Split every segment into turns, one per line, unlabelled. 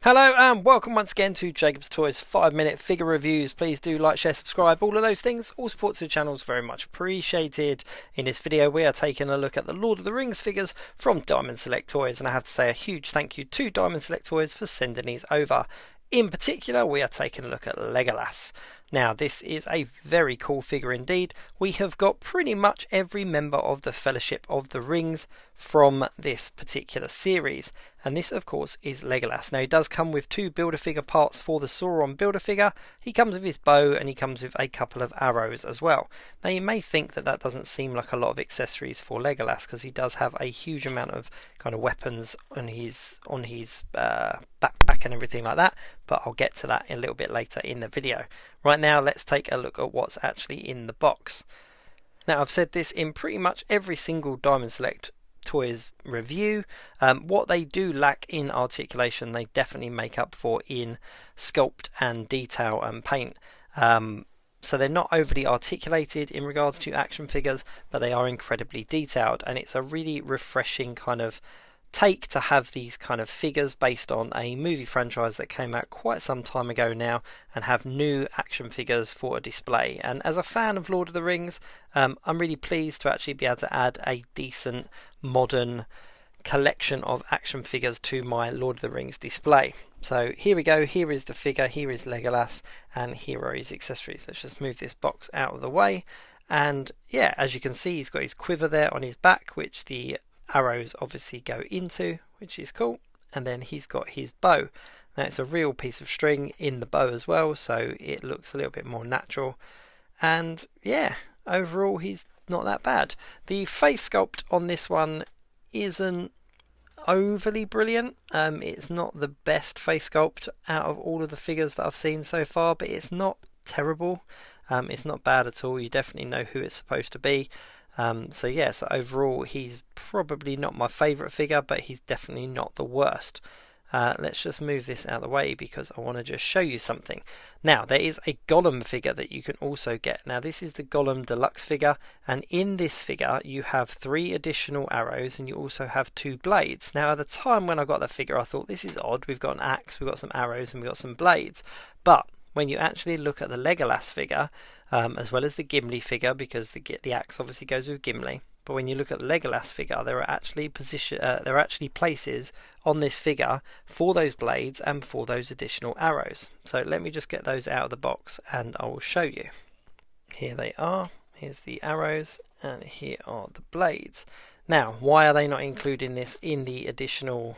Hello and welcome once again to Jacob's Toys 5-minute figure reviews. Please do like, share, subscribe, all of those things. All support to the channel is very much appreciated. In this video we are taking a look at the Lord of the Rings figures from Diamond Select Toys, and I have to say a huge thank you to Diamond Select Toys for sending these over. In particular we are taking a look at LEGOLAS. Now this is a very cool figure indeed. We have got pretty much every member of the Fellowship of the Rings from this particular series, and this of course is LEGOLAS. Now he does come with two Build-A-Figure parts for the Sauron Build-A-Figure. He comes with his bow and he comes with a couple of arrows as well. Now you may think that that doesn't seem like a lot of accessories for LEGOLAS, because he does have a huge amount of kind of weapons on his backpack and everything like that, but I'll get to that a little bit later in the video. Right now let's take a look at what's actually in the box. Now I've said this in pretty much every single Diamond Select Toys review. What they do lack in articulation they definitely make up for in sculpt and detail and paint. So they're not overly articulated in regards to action figures, but they are incredibly detailed, and it's a really refreshing kind of take to have these kind of figures based on a movie franchise that came out quite some time ago now, and have new action figures for a display. And as a fan of Lord of the Rings, I'm really pleased to actually be able to add a decent modern collection of action figures to my Lord of the Rings display. So here we go, here is the figure, here is LEGOLAS, and here are his accessories. Let's just move this box out of the way, and yeah, as you can see he's got his quiver there on his back, which the arrows obviously go into, which is cool. And then he's got his bow. Now it's a real piece of string in the bow as well, so it looks a little bit more natural. And yeah, overall he's not that bad. The face sculpt on this one isn't overly brilliant. It's not the best face sculpt out of all of the figures that I've seen so far, but it's not terrible. It's not bad at all. You definitely know who it's supposed to be. So yeah, so overall he's probably not my favourite figure, but he's definitely not the worst. Let's just move this out of the way because I want to just show you something. Now there is a Gollum figure that you can also get. Now this is the Gollum Deluxe figure, and in this figure you have 3 additional arrows and you also have 2 blades. Now at the time when I got the figure I thought, this is odd, we've got an axe, we've got some arrows and we've got some blades. But when you actually look at the LEGOLAS figure, as well as the Gimli figure, because the axe obviously goes with Gimli, but when you look at the LEGOLAS figure, there are actually places on this figure for those blades and for those additional arrows. So let me just get those out of the box and I will show you. Here they are. Here's the arrows and here are the blades. Now, why are they not including this in the additional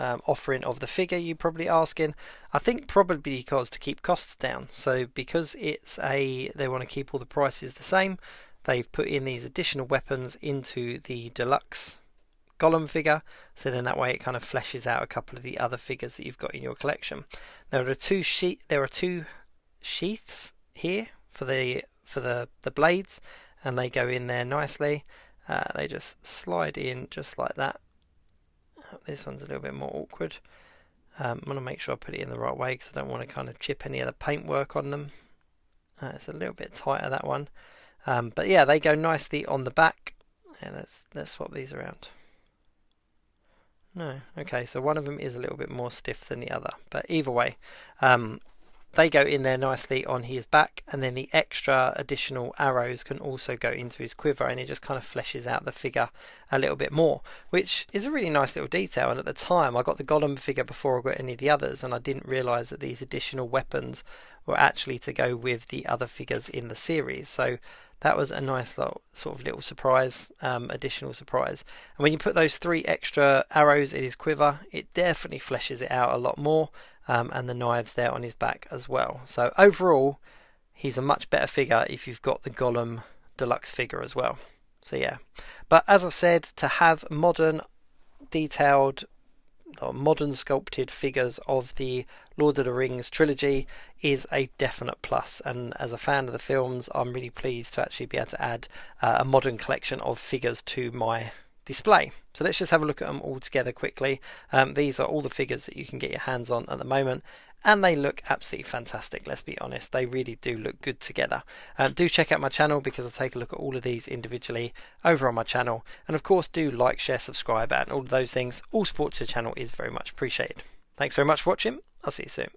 offering of the figure, you're probably asking? I think probably because to keep costs down. So because they want to keep all the prices the same, they've put in these additional weapons into the deluxe Gollum figure, so then that way it kind of fleshes out a couple of the other figures that you've got in your collection. There are two sheaths here for the blades, and they go in there nicely. They just slide in just like that. This one's a little bit more awkward. I'm going to make sure I put it in the right way because I don't want to kind of chip any of the paintwork on them. It's a little bit tighter, that one. But yeah, they go nicely on the back. And let's swap these around. No, okay, so one of them is a little bit more stiff than the other. But either way, they go in there nicely on his back, and then the extra additional arrows can also go into his quiver, and it just kind of fleshes out the figure a little bit more, which is a really nice little detail. And at the time I got the Gollum figure before I got any of the others, and I didn't realise that these additional weapons were actually to go with the other figures in the series. So that was a nice little surprise, additional surprise. And when you put those 3 extra arrows in his quiver, it definitely fleshes it out a lot more. And the knives there on his back as well. So overall, he's a much better figure if you've got the Gollum Deluxe figure as well. So yeah, but as I've said, to have modern, detailed, or modern sculpted figures of the Lord of the Rings trilogy is a definite plus. And as a fan of the films, I'm really pleased to actually be able to add a modern collection of figures to my display. So let's just have a look at them all together quickly. These are all the figures that you can get your hands on at the moment, and they look absolutely fantastic. Let's be honest, they really do look good together. Do check out my channel because I take a look at all of these individually over on my channel, and of course do like, share, subscribe and all of those things. All support to the channel is very much appreciated. Thanks very much for watching. I'll see you soon.